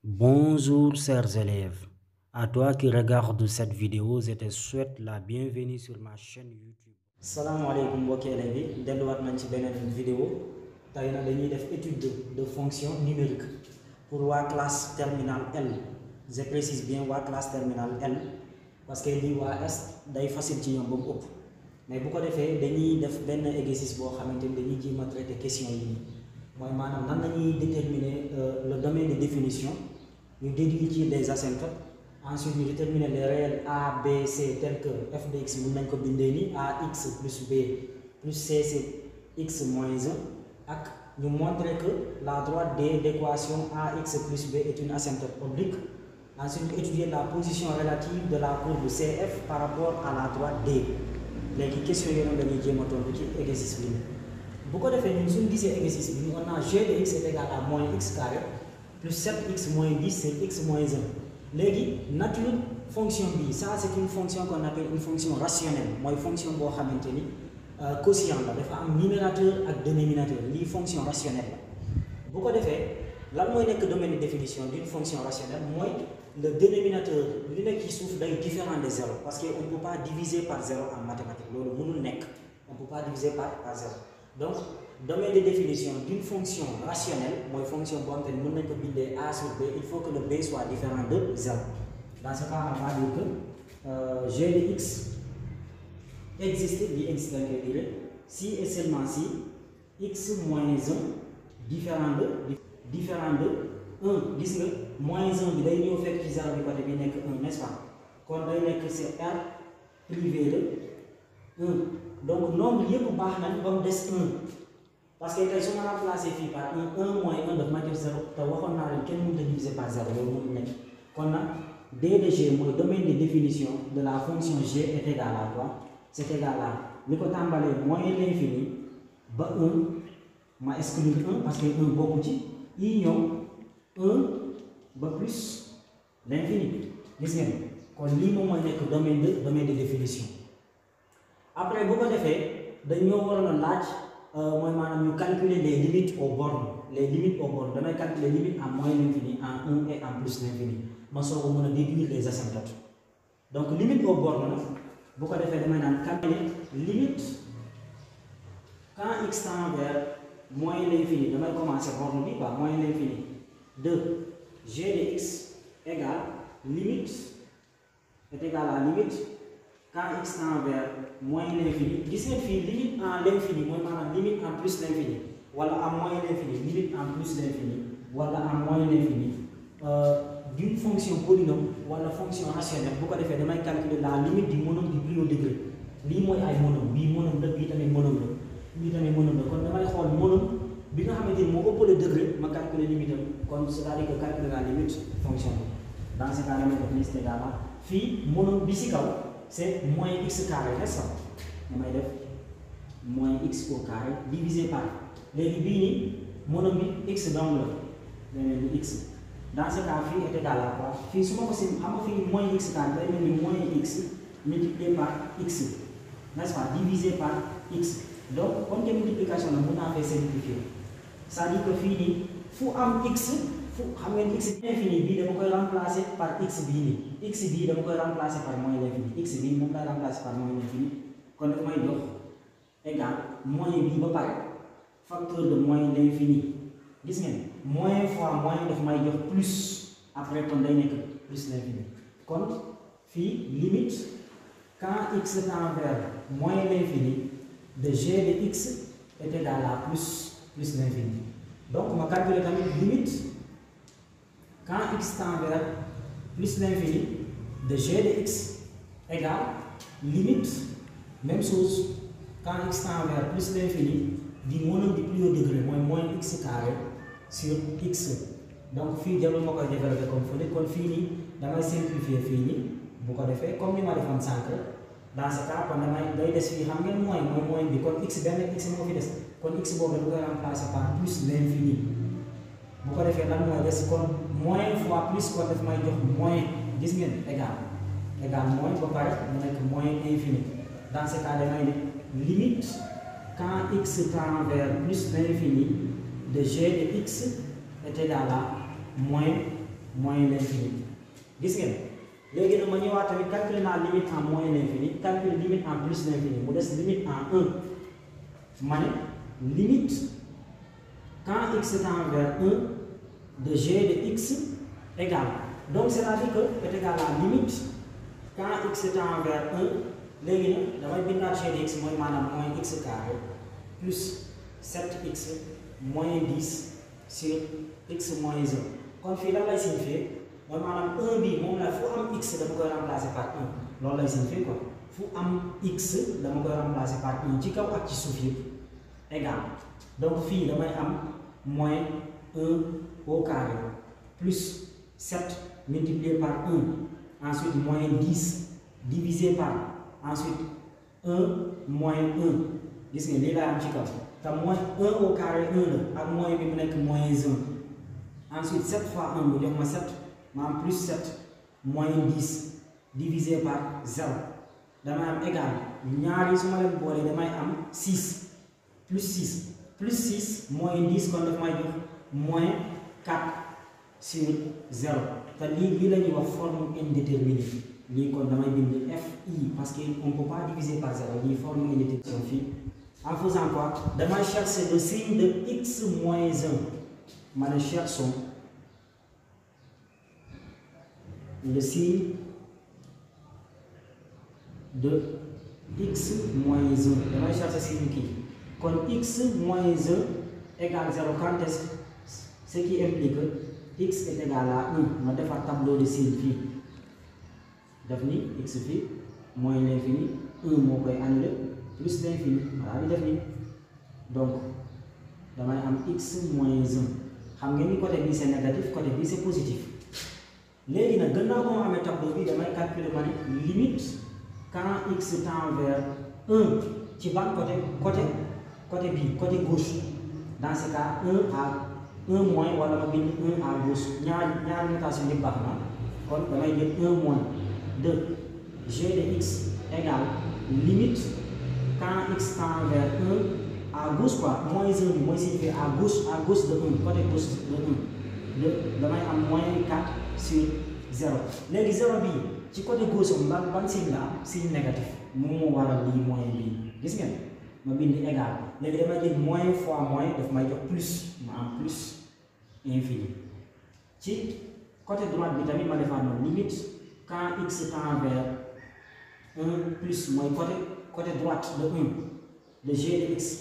Bonjour chers élèves, à toi qui regardes cette vidéo, je te souhaite la bienvenue sur ma chaîne YouTube. Salam alaikum mbokki élèves yi delluwaat nañ ci beneen vidéo tey nag dañuy def étude de fonction numérique pour waa classe terminale L. Je précise bien waa classe terminale L parce que lii waa S day facile ci ñoom ba mu ëpp mais bu ko defee dañuy def benn exercice boo xamante ni dañuy jéem a traiter question yi nii mooy maanaam nan la ñuy déterminer le domaine de définition. Nous déduisons des asymptotes, ensuite nous déterminons les réels A, B, C tels que f de x nous avons ax plus b plus c c'est x moins 1 et nous montrons que la droite D d'équation ax plus b est une asymptote oblique. Ensuite nous étudions la position relative de la courbe CF par rapport à la droite D. Les questions que nous avons dit ci exercice bi bu ko defee ñun suñu gisee exercice bi on a g de x est égal à moins x carré plus 7x moins 10 c'est x moins 1. Légui nature fonction bi ça c'est une fonction qu'on appelle une fonction rationnelle mooy fonction boo xamante ni quotient la dafa am numérateur ak dénominateur lii fonction rationnelle la bu ko defee lan mooy nekk domaine de définition d'une fonction rationnelle mooy le dénominateur li nekk ci suuf day différent de 0 parce que on ne peut pas diviser par 0 en mathématiques loolu mënul nekk on ne peut pas diviser par 0 donc domaine de définition d'une fonction rationnelle, moi fonction bonne, A sur B, il faut que le B soit différent de 0. Dans ce cas, on va dire que g de x existe, si et seulement si x moins 1 différent de 1. Dis que moins 1, il y a fait qui 0 du côté bi nek 1, n'est-ce pas? Quand c'est R privé de 1. Donc nombre yépp baax nañ ba mu des 1. Parce que tey su ma remplacé fii par 1 moins 1 daf ma jox 0 te waxoon naa leen kenn mënut a diviser par 0 loolu mënul nekk kon nag D de G mooy domaine de définition de la fonction G est égal à quoi? C'est égal à li ko tàmbalee moins l'infini ba 1 ma exclure 1 parce que 1 bokku ci i ñëw 1 ba plus l'infini gis ngeen kon lii moom mooy nekk domaine de définition. Après bu ko defee dañoo waroon a laaj mooy maanaam ñu calculer les limites aux bornes damay calculer limite en moins l'infini en 1 et en plus l'infini ma soog a mën a déduire les asymptotes donc limite aux bornes nag bu ko defee damay naan calculer limite quand x tend vers moins l'infini damay commencer borne bi quoi moins l'infini de g de x égale limite est égal à limite quand x tend vers moins l'infini gis ngeen fii limite en l'infini mooy maanaam limite en plus l'infini wala en moins l'infini limite en plus l'infini wala en moins l'infini d'une fonction polynôme wala fonction rationnelle bu ko defee damay calculer la limite du monôme du plus haut degré lii mooy ay monôme bii monôme la bii tamit monôme la bii tamit monôme la kon damay xool monôme bi nga xamante ni moo ëppale degré ma calculer limite am kon c'est-à-dire que calculer la limite fonction bi dans ce cas damay def liste également fii monôme bi ci kaw c'est moins x carré, n'est-ce pas? On va dire moins x au carré divisé par les bini monome x donc le x. Dans ce cas, phi est égal à quoi? Phi souvent possible, moins x carré, moins x multiplié par x, n'est-ce pas? Divisé par x. Donc, comme multiplication, on a fait simplifier. Ça dit que phi il faut un x. Xam ngeen x infini bii dama koy remplacer par x bii nii x bii dama koy remplacer par moins l'infini x bii moom lay remplacer par moins l'infini kon daf may jox égal moins bii ba pare facteur de moins l'infini gis ngeen moins fois moins daf may jox plus après kon day nekk plus l'infini kon fii limite quand x tend vers moins l'infini de g de x est égal à plus l'infini donc ma calculer tamit limite quand x tend vers plus l'infini de g de x égale limite même chose quand x tend vers plus l'infini du monôme du plus haut degré moins x carré sur x donc fii jarul ma koy développer comme fële kon fii nii damay simplifier fii nii bu ko defee comme ni ma defoon sànq dans ce cas kon damay day des fii xam ngeen moins bi kon x benn x moo fi des kon x boobu dañu koy remplacer par plus l'infini bu ko defee lan mooy des kon moins fois plus kon daf may jox moins gis ngeen égal moins ba pare mu nekk moins infini dans ce cas damay ne limite quand x tend vers plus l'infini de g de x est égal à moins moins l'infini gis ngeen léegi nag ma ñëwaat tamit calculer naa limite en moins l'infini calculer limite en plus l'infini mu des limite en 1 ma ne limite quand x tend vers 1 de g de x égale donc c'est-à-dire que est égal à limite quand x tend vers 1 léegi nag damay bindaat g de x mooy maanaam moins x carré plus 7x moins 10 sur x moins 1 kon fii lan lay signifier mooy maanaam 1 bi moom la fu am x dama koy remplacer par 1 loolu lay signifier quoi fu am x dama koy remplacer par 1 ci kaw ak ci suuf yëpp égal donc fii damay am moins 1 au carré plus 7 multiplié par 1 ensuite moins 10 divisé par ensuite 1 moins 1 gis nga lii laa am ci kaw te moins 1 au carré 1 la ak moins bi mu nekk moins 1 ensuite 7 fois 1 mu jox ma 7 ma am plus 7 moins 10 divisé par 0 damay am égal ñaar yi su ma leen boolee damay am 6 plus 6 moins 10 kon daf may jox moins 4 sur 0 te lii la ñuy wax forme indéterminée lii kon damay bind fi parce que on ne peut pas diviser par 0 lii forme indéterminée fii en faisant quoi damay chercher le signe de x moins 1 ma ne cherchons le signe de x moins 1 damay chercher signe kii kon x moins 1 égale 0 quand est-ce ce qui implique que x est égal à 1 ma defar tableau de signe fii def ni x fii moins l'infini 1 moo koy annulé plus l'infini voilà bi def ni donc damay am x moins 1 xam ngeen ni côté bii c'est négatif côté bii c'est positif léegi nag gannaaw moo amee tableau bi damay calculer ma ne limite quand x tend vers 1 ci ban côté bii côté gauche dans ce cas 1 à 1 moins wala ma bind 1 à gauche ñaar notation yi baax na kon damay jël 1 moins de g de x égale limite quand x tend vers 1 à gauche quoi moins 1 bi mooy signifier à gauche de 1 côté gauche de 1 damay am moins 4 sur 0 léegi 0 bii ci côté gauche am ban signe la am signe négatif moom moo waral lii moins bii gis ngeen ma bind égal léegi damay jël moins fois moins daf may jox plus ma am plus infini ci côté droite bi tamit ma defaat noonu limite quand x tend vers 1 plus mooy côté droite de 1 de g de x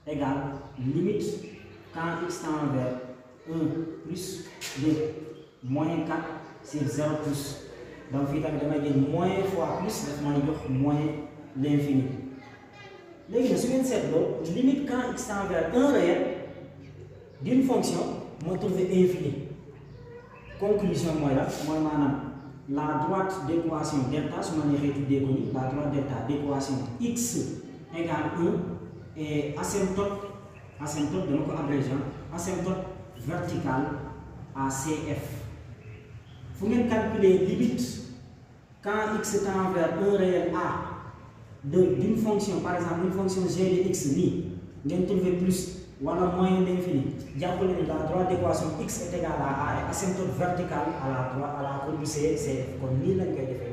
égale limite quand x tend vers 1 plus 2 moins 4 sur 0 plus donc fii tamit damay jël moins fois plus daf may jox moins l'infini léegi nag su ngeen seetloo limite quand x tend vers 1 réel d'une fonction ma trouver infini conclusion mooy la mooy maanaam la droite d'équation delta su ma neexee tuddee ko ni la droite delta d'équation x égale 1 et asymptote dama ko abrégé asymptote verticale à CF fu ngeen calculer limite quand x tend vers 1 réel a d'une fonction par exemple une fonction g de x nii ngeen trouver plus wala moins l'infini jàppale ni la droite d'équation x est égale à a et asymptote verticale à la courbe CF kon nii lañ koy defee